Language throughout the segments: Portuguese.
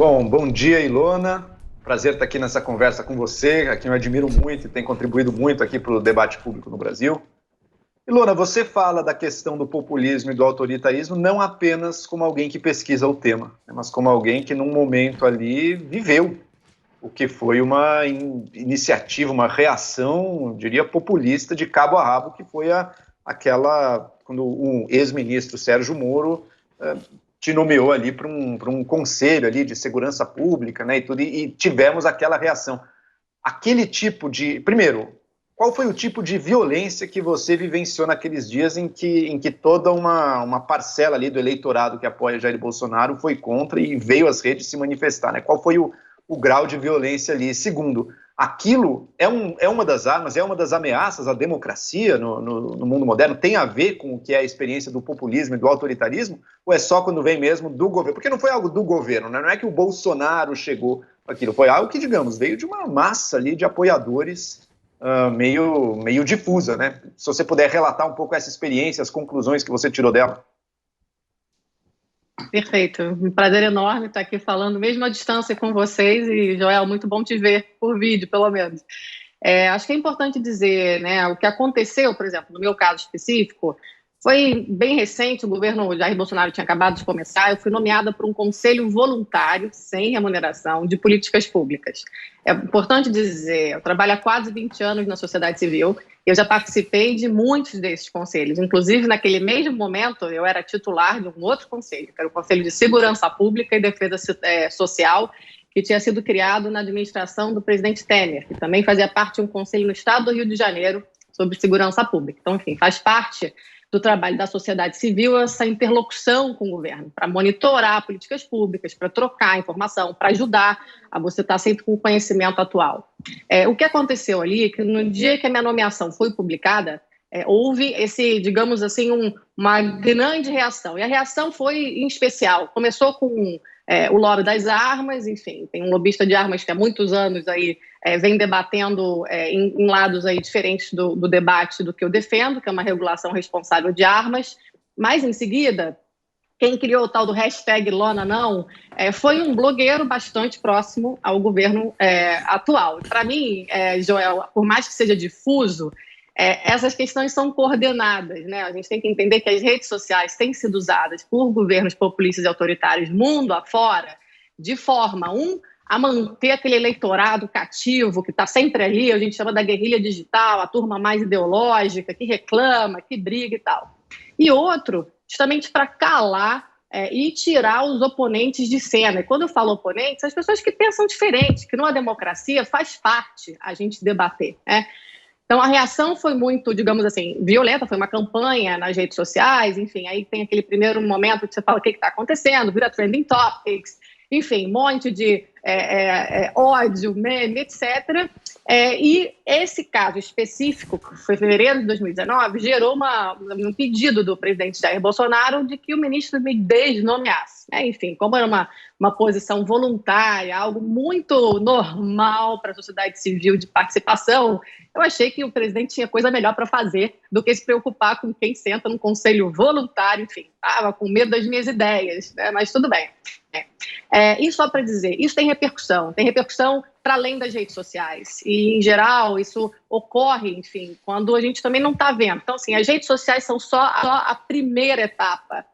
Bom dia, Ilona. Prazer estar aqui nessa conversa com você, a quem eu admiro muito e tem contribuído muito aqui para o debate público no Brasil. Ilona, você fala da questão do populismo e do autoritarismo não apenas como alguém que pesquisa o tema, mas como alguém que num momento ali viveu o que foi uma iniciativa, uma reação, diria, populista de cabo a rabo, que foi aquela, quando o ex-ministro Sérgio Moro te nomeou ali para um conselho ali de segurança pública, né, e tudo, e tivemos aquela reação. Aquele tipo de... Primeiro, qual foi o tipo de violência que você vivenciou naqueles dias em que toda uma parcela ali do eleitorado que apoia Jair Bolsonaro foi contra e veio às redes se manifestar, né? Qual foi o grau de violência ali? Segundo, aquilo é uma das armas, é uma das ameaças à democracia no mundo moderno? Tem a ver com o que é a experiência do populismo e do autoritarismo? Ou é só quando vem mesmo do governo? Porque não foi algo do governo, né? Não é que o Bolsonaro chegou aquilo, foi algo que, digamos, veio de uma massa ali de apoiadores meio difusa, né? Se você puder relatar um pouco essa experiência, as conclusões que você tirou dela. Perfeito, um prazer enorme estar aqui falando, mesmo à distância com vocês, e Joel, muito bom te ver por vídeo, pelo menos. Acho que é importante dizer, né, o que aconteceu, por exemplo, no meu caso específico, foi bem recente, o governo Jair Bolsonaro tinha acabado de começar, eu fui nomeada para um conselho voluntário, sem remuneração, de políticas públicas. É importante dizer, eu trabalho há quase 20 anos na sociedade civil, eu já participei de muitos desses conselhos, inclusive naquele mesmo momento eu era titular de um outro conselho, que era o Conselho de Segurança Pública e Defesa Social, que tinha sido criado na administração do presidente Temer, que também fazia parte de um conselho no estado do Rio de Janeiro sobre segurança pública. Então, enfim, faz parte do trabalho da sociedade civil essa interlocução com o governo, para monitorar políticas públicas, para trocar informação, para ajudar a você estar sempre com o conhecimento atual. O que aconteceu ali é que no dia que a minha nomeação foi publicada, houve digamos assim, uma grande reação. E a reação foi em especial. Começou com o lobby das armas, enfim, tem um lobista de armas que há muitos anos aí vem debatendo em lados aí diferentes do debate do que eu defendo, que é uma regulação responsável de armas. Mas, em seguida, quem criou o tal do hashtag Lona Não foi um blogueiro bastante próximo ao governo atual. Para mim, Joel, por mais que seja difuso, essas questões são coordenadas, né? A gente tem que entender que as redes sociais têm sido usadas por governos populistas e autoritários mundo afora de forma, a manter aquele eleitorado cativo que está sempre ali, a gente chama da guerrilha digital, a turma mais ideológica, que reclama, que briga e tal. E outro, justamente para calar e tirar os oponentes de cena. E quando eu falo oponentes, as pessoas que pensam diferente, que numa democracia faz parte a gente debater, né? Então, a reação foi muito, digamos assim, violenta, foi uma campanha nas redes sociais, enfim, aí tem aquele primeiro momento que você fala o que está acontecendo, vira trending topics, enfim, um monte de ódio, meme, etc. E esse caso específico, que foi em fevereiro de 2019, gerou um pedido do presidente Jair Bolsonaro de que o ministro me desnomeasse. Enfim, como era uma posição voluntária, algo muito normal para a sociedade civil de participação, eu achei que o presidente tinha coisa melhor para fazer do que se preocupar com quem senta num conselho voluntário, enfim, estava com medo das minhas ideias, né? Mas tudo bem. E só para dizer, isso tem repercussão para além das redes sociais, e em geral isso ocorre, enfim, quando a gente também não está vendo. Então, assim, as redes sociais são só a primeira etapa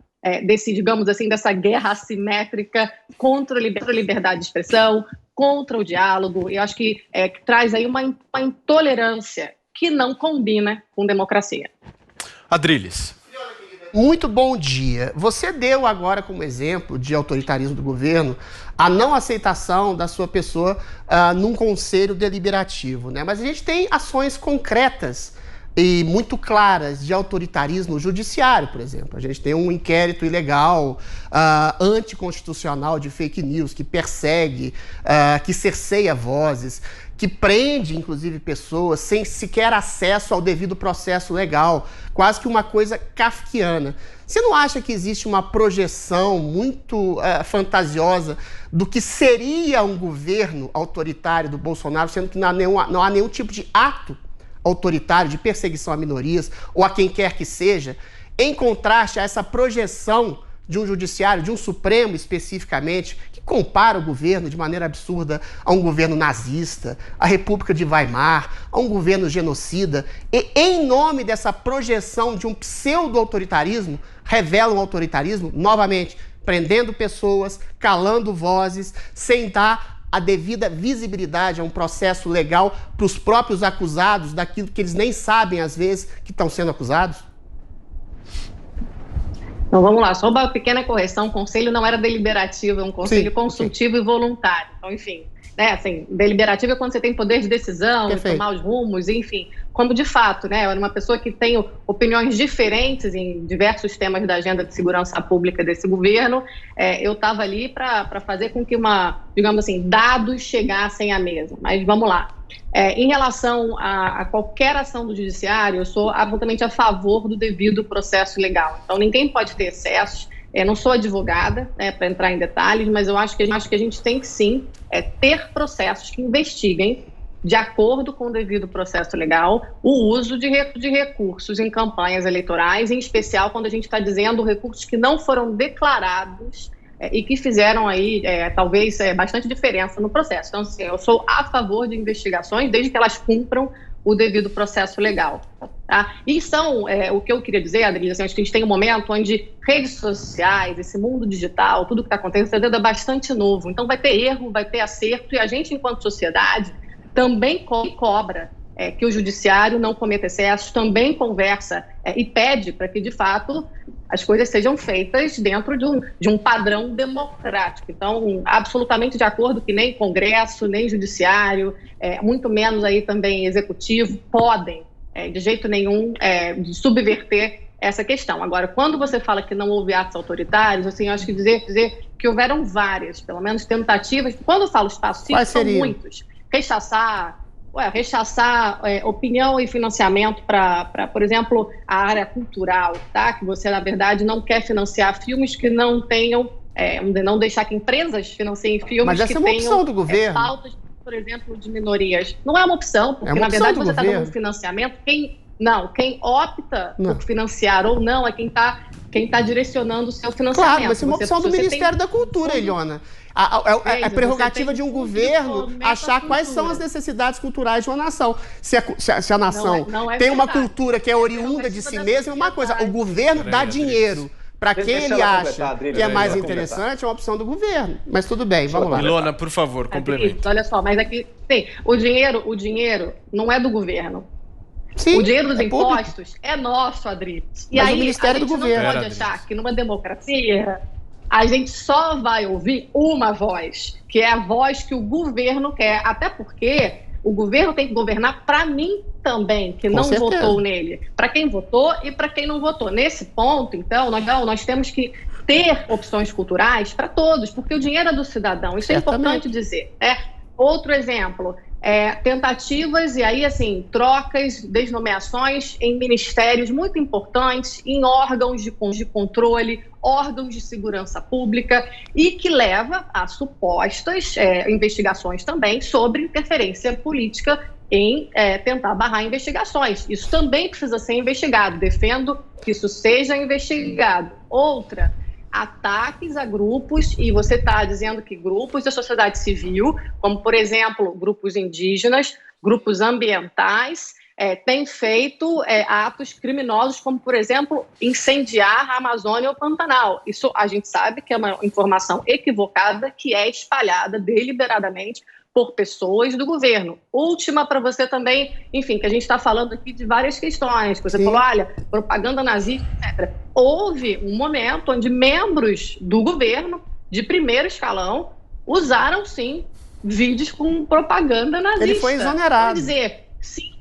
digamos assim, dessa guerra assimétrica contra a liberdade de expressão, contra o diálogo, e acho que traz aí uma intolerância que não combina com democracia. Adriles. Muito bom dia. Você deu agora como exemplo de autoritarismo do governo a não aceitação da sua pessoa num conselho deliberativo, né? Mas a gente tem ações concretas e muito claras de autoritarismo judiciário, por exemplo. A gente tem um inquérito ilegal, anticonstitucional de fake news, que persegue, que cerceia vozes, que prende, inclusive, pessoas sem sequer acesso ao devido processo legal, quase que uma coisa kafkiana. Você não acha que existe uma projeção muito fantasiosa do que seria um governo autoritário do Bolsonaro, sendo que não há nenhum tipo de ato autoritário de perseguição a minorias ou a quem quer que seja, em contraste a essa projeção de um judiciário, de um Supremo especificamente, que compara o governo de maneira absurda a um governo nazista, a República de Weimar, a um governo genocida, e em nome dessa projeção de um pseudo-autoritarismo, revela um autoritarismo, novamente, prendendo pessoas, calando vozes, sem dar a devida visibilidade a um processo legal para os próprios acusados daquilo que eles nem sabem, às vezes, que estão sendo acusados? Então, vamos lá, só uma pequena correção, o conselho não era deliberativo, é um conselho consultivo e voluntário. Então, enfim, né, assim, deliberativo é quando você tem poder de decisão, de tomar os rumos, enfim, como de fato, né, eu era uma pessoa que tem opiniões diferentes em diversos temas da agenda de segurança pública desse governo, eu estava ali para fazer com que digamos assim, dados chegassem à mesa, mas vamos lá. Em relação a qualquer ação do judiciário, eu sou absolutamente a favor do devido processo legal. Então, ninguém pode ter excessos. Não sou advogada, para entrar em detalhes, mas eu acho que a gente tem que, sim, ter processos que investiguem, de acordo com o devido processo legal, o uso de recursos em campanhas eleitorais, em especial quando a gente está dizendo recursos que não foram declarados e que fizeram aí, talvez, bastante diferença no processo. Então, assim, eu sou a favor de investigações, desde que elas cumpram o devido processo legal. Tá? E o que eu queria dizer, Adri, assim, acho que a gente tem um momento onde redes sociais, esse mundo digital, tudo que está acontecendo é bastante novo. Então, vai ter erro, vai ter acerto, e a gente, enquanto sociedade, também cobra que o judiciário não cometa excessos, também conversa e pede para que, de fato, as coisas sejam feitas dentro de um padrão democrático. Então, absolutamente de acordo que nem Congresso, nem Judiciário, muito menos aí também Executivo, podem, de jeito nenhum, subverter essa questão. Agora, quando você fala que não houve atos autoritários, assim, eu acho que dizer que houveram várias, pelo menos tentativas, quando eu falo espaço cívico, são muitos. Rechaçar opinião e financiamento para, por exemplo, a área cultural, tá? Que você, na verdade, não quer financiar filmes que não tenham, não deixar que empresas financiem filmes mas essa que é uma opção do governo. Pautas, por exemplo, de minorias. Não é uma opção, porque, na verdade, você está dando um financiamento. Quem opta por financiar ou não é quem está direcionando o seu financiamento. Claro, mas é uma opção do Ministério da Cultura, Ilona. A prerrogativa de um governo achar quais são as necessidades culturais de uma nação. Se a nação tem uma cultura que é oriunda de si mesma, é uma coisa. O governo dá dinheiro para quem ele acha que é mais interessante, é uma opção do governo. Mas tudo bem, vamos lá. Ilona, por favor, complementa. Olha só, mas aqui, sim, o dinheiro não é do governo. Sim, o dinheiro dos impostos é nosso, Adri. E mas aí, o Ministério do Governo. Não pode achar que numa democracia a gente só vai ouvir uma voz, que é a voz que o governo quer. Até porque o governo tem que governar para mim também, que não votou nele. Para quem votou e para quem não votou. Nesse ponto, então, nós temos que ter opções culturais para todos, porque o dinheiro é do cidadão. Isso é importante dizer. Outro exemplo, tentativas e aí, assim, trocas, desnomeações em ministérios muito importantes, em órgãos de controle, órgãos de segurança pública e que leva a supostas investigações também sobre interferência política em tentar barrar investigações. Isso também precisa ser investigado. Defendo que isso seja investigado. Outra, ataques a grupos, e você está dizendo que grupos da sociedade civil, como, por exemplo, grupos indígenas, grupos ambientais, têm feito atos criminosos, como, por exemplo, incendiar a Amazônia ou o Pantanal. Isso a gente sabe que é uma informação equivocada que é espalhada deliberadamente por pessoas do governo. Última para você também, enfim, que a gente está falando aqui de várias questões, que você falou, olha, propaganda nazista, etc. Houve um momento onde membros do governo, de primeiro escalão, usaram, sim, vídeos com propaganda nazista. Ele foi exonerado. Quer dizer, sim,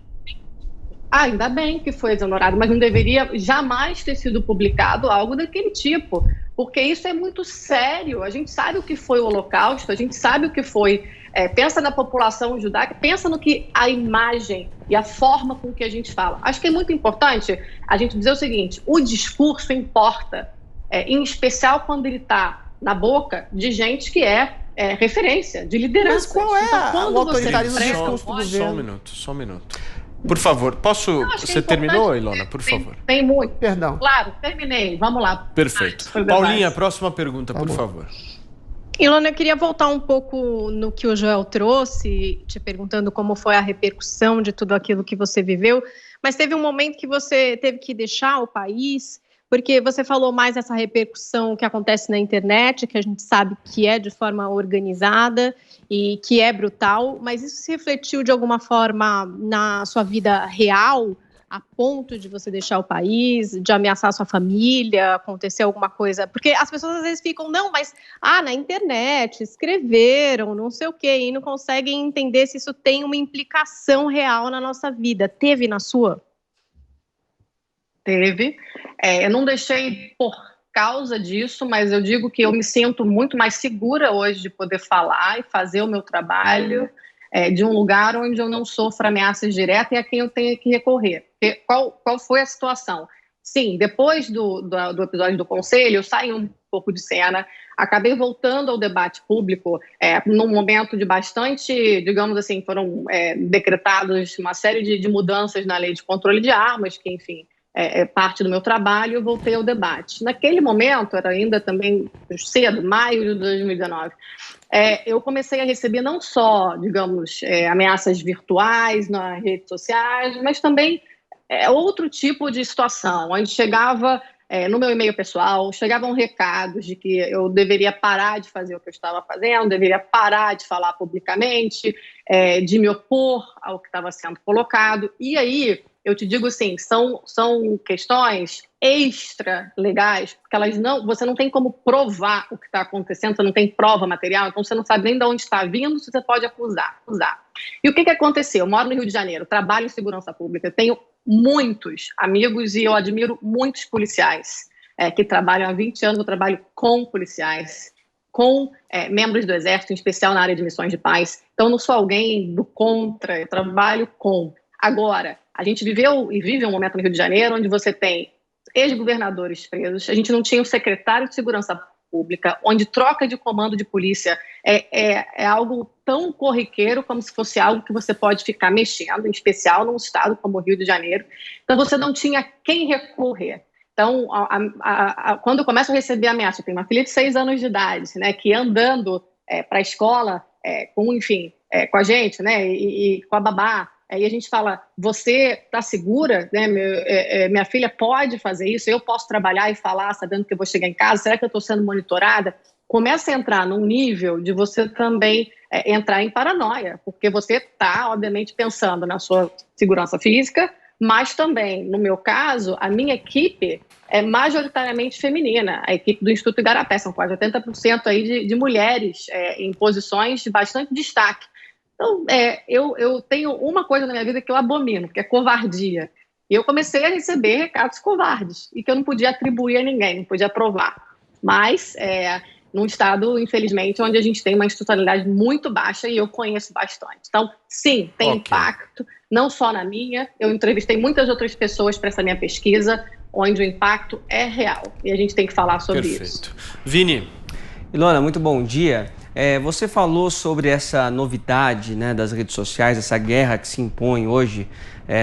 ainda bem que foi exonerado, mas não deveria jamais ter sido publicado algo daquele tipo, porque isso é muito sério. A gente sabe o que foi o Holocausto, a gente sabe o que foi... pensa na população judaica, pensa no que a imagem e a forma com que a gente fala. Acho que é muito importante a gente dizer o seguinte, o discurso importa, em especial quando ele está na boca de gente que é referência, de liderança. Mas qual é o autoritarismo do discurso do governo? Só um minuto. Por favor, posso... Você terminou, Ilona? Por tem, favor. Tem muito. Perdão. Claro, terminei. Vamos lá. Perfeito. Paulinha, próxima pergunta, por favor. Ilona, eu queria voltar um pouco no que o Joel trouxe, te perguntando como foi a repercussão de tudo aquilo que você viveu, mas teve um momento que você teve que deixar o país, porque você falou mais dessa repercussão que acontece na internet, que a gente sabe que é de forma organizada e que é brutal, mas isso se refletiu de alguma forma na sua vida real, a ponto de você deixar o país, de ameaçar a sua família, acontecer alguma coisa? Porque as pessoas às vezes ficam, não, mas na internet, escreveram, não sei o quê, e não conseguem entender se isso tem uma implicação real na nossa vida. Teve na sua? Teve. Eu não deixei por causa disso, mas eu digo que eu me sinto muito mais segura hoje de poder falar e fazer o meu trabalho de um lugar onde eu não sofro ameaças diretas e a quem eu tenho que recorrer. Porque qual foi a situação? Sim, depois do episódio do Conselho, eu saí um pouco de cena, acabei voltando ao debate público num momento de bastante, digamos assim, foram decretadas uma série de mudanças na lei de controle de armas, que, enfim, é parte do meu trabalho, eu voltei ao debate. Naquele momento, era ainda também cedo, maio de 2019, eu comecei a receber não só, digamos, ameaças virtuais nas redes sociais, mas também outro tipo de situação, onde chegava no meu e-mail pessoal, chegavam recados de que eu deveria parar de fazer o que eu estava fazendo, deveria parar de falar publicamente, de me opor ao que estava sendo colocado. E aí, eu te digo assim, são questões extra-legais, porque você não tem como provar o que está acontecendo, você não tem prova material, então você não sabe nem de onde está vindo, se você pode acusar. E o que aconteceu? Eu moro no Rio de Janeiro, trabalho em segurança pública, tenho muitos amigos e eu admiro muitos policiais que trabalham há 20 anos, eu trabalho com policiais, com membros do Exército, em especial na área de missões de paz. Então, eu não sou alguém do contra, eu trabalho com. Agora, a gente viveu e vive um momento no Rio de Janeiro onde você tem ex-governadores presos, a gente não tinha o secretário de Segurança Pública, onde troca de comando de polícia é algo tão corriqueiro como se fosse algo que você pode ficar mexendo, em especial num estado como o Rio de Janeiro. Então, você não tinha quem recorrer. Então, quando eu começo a receber ameaça, eu tenho uma filha de 6 anos de idade, né, que andando para a escola com a gente, né, e com a babá, aí a gente fala, você está segura? Né? Minha filha pode fazer isso? Eu posso trabalhar e falar sabendo que eu vou chegar em casa? Será que eu estou sendo monitorada? Começa a entrar num nível de você também entrar em paranoia, porque você está, obviamente, pensando na sua segurança física, mas também, no meu caso, a minha equipe é majoritariamente feminina. A equipe do Instituto Igarapé, são quase 80% aí de mulheres em posições de bastante destaque. Então, eu tenho uma coisa na minha vida que eu abomino, que é covardia. E eu comecei a receber recados covardes, e que eu não podia atribuir a ninguém, não podia provar. Mas, num estado, infelizmente, onde a gente tem uma institucionalidade muito baixa, e eu conheço bastante. Então, sim, tem impacto, não só na minha. Eu entrevistei muitas outras pessoas para essa minha pesquisa, onde o impacto é real. E a gente tem que falar sobre isso. Vini. Ilona, muito bom dia. Você falou sobre essa novidade, né, das redes sociais, essa guerra que se impõe hoje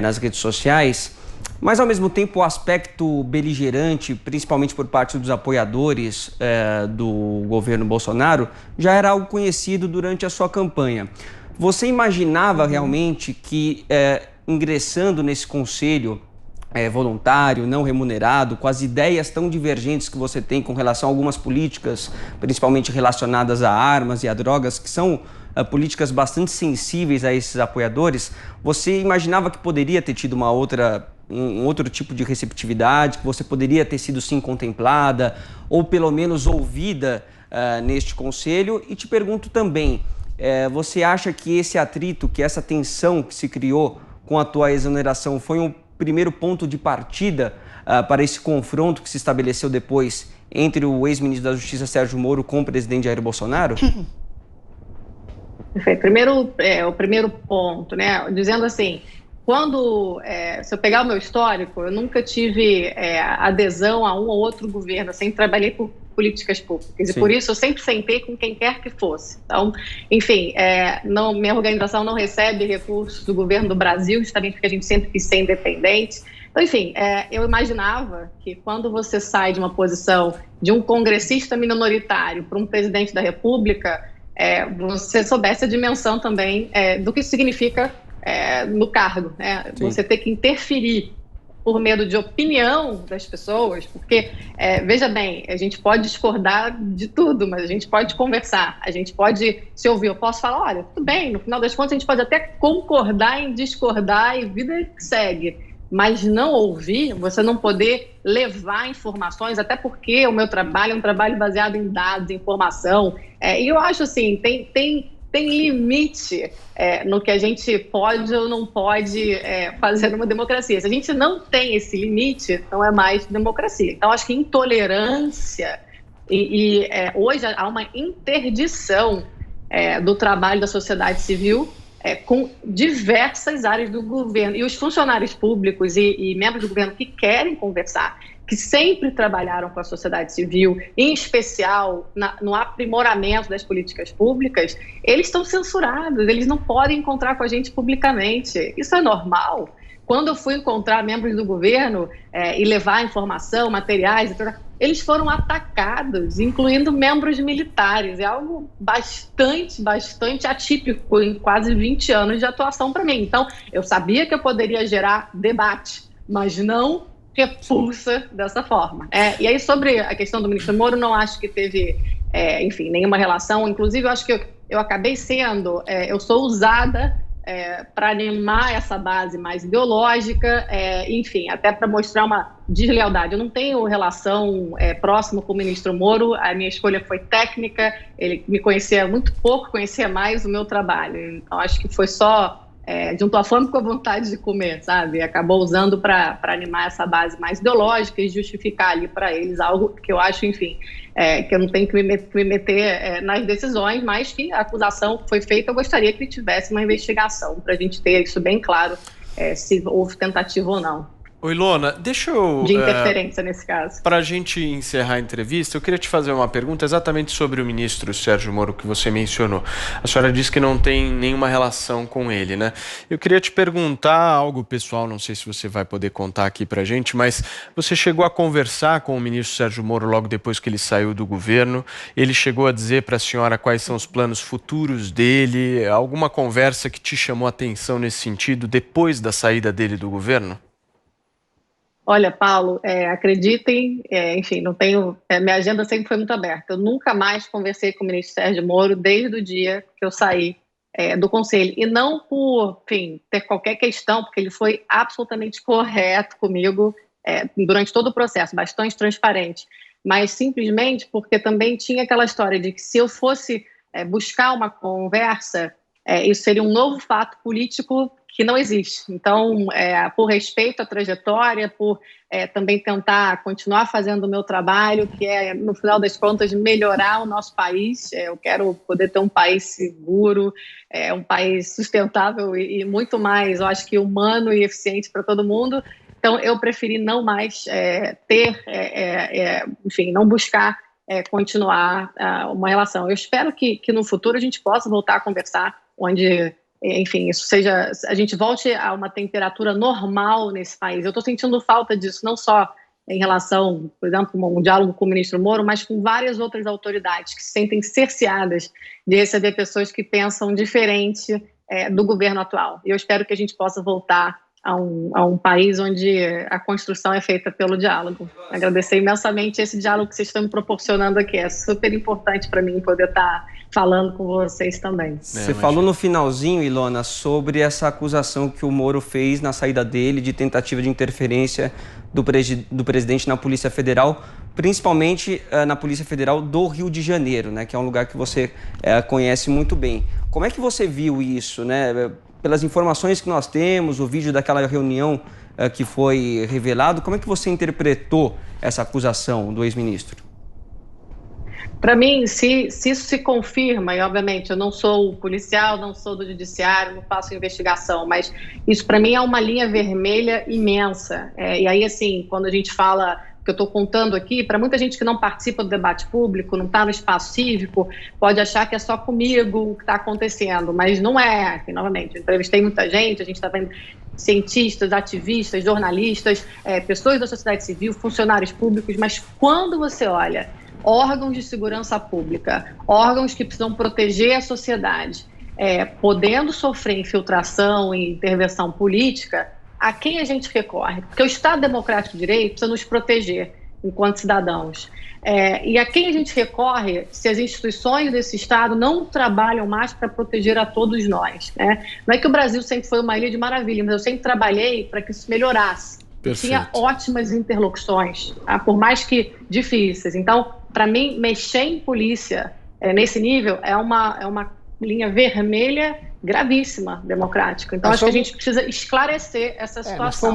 nas redes sociais, mas ao mesmo tempo o aspecto beligerante, principalmente por parte dos apoiadores do governo Bolsonaro, já era algo conhecido durante a sua campanha. Você imaginava realmente que ingressando nesse conselho voluntário, não remunerado, com as ideias tão divergentes que você tem com relação a algumas políticas, principalmente relacionadas a armas e a drogas, que são políticas bastante sensíveis a esses apoiadores, você imaginava que poderia ter tido um outro tipo de receptividade, que você poderia ter sido sim contemplada, ou pelo menos ouvida neste conselho? E te pergunto também, você acha que esse atrito, que essa tensão que se criou com a tua exoneração foi um primeiro ponto de partida para esse confronto que se estabeleceu depois entre o ex-ministro da Justiça, Sérgio Moro, com o presidente Jair Bolsonaro? Perfeito. O primeiro ponto, né? Dizendo assim, se eu pegar o meu histórico, eu nunca tive adesão a um ou outro governo, eu sempre trabalhei por políticas públicas. Sim. E por isso eu sempre sentei com quem quer que fosse. Então, enfim, minha organização não recebe recursos do governo do Brasil, justamente porque a gente sempre quis ser independente. Então, enfim, eu imaginava que quando você sai de uma posição de um congressista minoritário para um presidente da República, você soubesse a dimensão também do que isso significa no cargo, né? Você ter que interferir por medo de opinião das pessoas, porque, veja bem, a gente pode discordar de tudo, mas a gente pode conversar, a gente pode se ouvir. Eu posso falar, olha, tudo bem, no final das contas a gente pode até concordar em discordar e vida que segue, mas não ouvir, você não poder levar informações, até porque o meu trabalho é um trabalho baseado em dados, em informação, e eu acho assim, tem limite no que a gente pode ou não pode fazer numa democracia. Se a gente não tem esse limite, não é mais democracia. Então, acho que intolerância hoje há uma interdição do trabalho da sociedade civil com diversas áreas do governo. E os funcionários públicos e membros do governo que querem conversar, que sempre trabalharam com a sociedade civil, em especial no aprimoramento das políticas públicas, eles estão censurados, eles não podem encontrar com a gente publicamente. Isso é normal. Quando eu fui encontrar membros do governo e levar informação, materiais, eles foram atacados, incluindo membros militares. É algo bastante atípico em quase 20 anos de atuação para mim. Então, eu sabia que eu poderia gerar debate, mas não repulsa dessa forma. E aí, sobre a questão do ministro Moro, não acho que teve, enfim, nenhuma relação. Inclusive, eu acho que eu acabei sendo, eu sou usada para animar essa base mais ideológica, enfim, até para mostrar uma deslealdade. Eu não tenho relação próxima com o ministro Moro, a minha escolha foi técnica, ele me conhecia muito pouco, conhecia mais o meu trabalho. Então, acho que foi só juntou a fome com a vontade de comer, sabe? Acabou usando para animar essa base mais ideológica e justificar ali para eles algo que eu acho, enfim, que eu não tenho que me meter nas decisões, mas que a acusação foi feita, eu gostaria que tivesse uma investigação, para a gente ter isso bem claro, se houve tentativa ou não. Oi, Ilona, deixa eu... De interferência nesse caso. Para a gente encerrar a entrevista, eu queria te fazer uma pergunta exatamente sobre o ministro Sérgio Moro, que você mencionou. A senhora disse que não tem nenhuma relação com ele, né? Eu queria te perguntar algo pessoal, não sei se você vai poder contar aqui para a gente, mas você chegou a conversar com o ministro Sérgio Moro logo depois que ele saiu do governo? Ele chegou a dizer para a senhora quais são os planos futuros dele? Alguma conversa que te chamou a atenção nesse sentido depois da saída dele do governo? Olha, Paulo, acreditem, enfim, não tenho, minha agenda sempre foi muito aberta. Eu nunca mais conversei com o ministro Sérgio Moro desde o dia que eu saí do Conselho. E não por, enfim, ter qualquer questão, porque ele foi absolutamente correto comigo durante todo o processo, bastante transparente. Mas simplesmente porque também tinha aquela história de que se eu fosse buscar uma conversa, isso seria um novo fato político que não existe. Então, por respeito à trajetória, por também tentar continuar fazendo o meu trabalho, que é, no final das contas, melhorar o nosso país. Eu quero poder ter um país seguro, um país sustentável e muito mais, eu acho que humano e eficiente para todo mundo. Então, eu preferi não mais enfim, não buscar continuar uma relação. Eu espero que no futuro a gente possa voltar a conversar, onde... enfim, isso seja, a gente volte a uma temperatura normal nesse país. Eu estou sentindo falta disso, não só em relação, por exemplo, um diálogo com o ministro Moro, mas com várias outras autoridades que se sentem cerceadas de receber pessoas que pensam diferente do governo atual. E eu espero que a gente possa voltar a um país onde a construção é feita pelo diálogo. Agradecer imensamente esse diálogo que vocês estão me proporcionando aqui. É super importante para mim poder estar falando com vocês também. Você falou no finalzinho, Ilona, sobre essa acusação que o Moro fez na saída dele de tentativa de interferência do presidente na Polícia Federal, principalmente na Polícia Federal do Rio de Janeiro, né, que é um lugar que você conhece muito bem. Como é que você viu isso, né? Pelas informações que nós temos, o vídeo daquela reunião que foi revelado, como é que você interpretou essa acusação do ex-ministro? Para mim, se isso se confirma, e obviamente eu não sou policial, não sou do judiciário, não faço investigação, mas isso para mim é uma linha vermelha imensa. E aí, assim, quando a gente fala, que eu estou contando aqui, para muita gente que não participa do debate público, não está no espaço cívico, pode achar que é só comigo o que está acontecendo, mas não é. Assim, novamente, eu entrevistei muita gente, a gente está vendo cientistas, ativistas, jornalistas, pessoas da sociedade civil, funcionários públicos, mas quando você olha órgãos de segurança pública, órgãos que precisam proteger a sociedade, podendo sofrer infiltração e intervenção política, a quem a gente recorre? Porque o Estado Democrático de Direito precisa nos proteger enquanto cidadãos. E a quem a gente recorre se as instituições desse Estado não trabalham mais para proteger a todos nós, né? Não é que o Brasil sempre foi uma ilha de maravilha, mas eu sempre trabalhei para que isso melhorasse. Perfeito. Tinha ótimas interlocuções, tá? Por mais que difíceis. Então, para mim, mexer em polícia nesse nível é uma linha vermelha gravíssima democrática. Então, acho que a gente precisa esclarecer essa situação.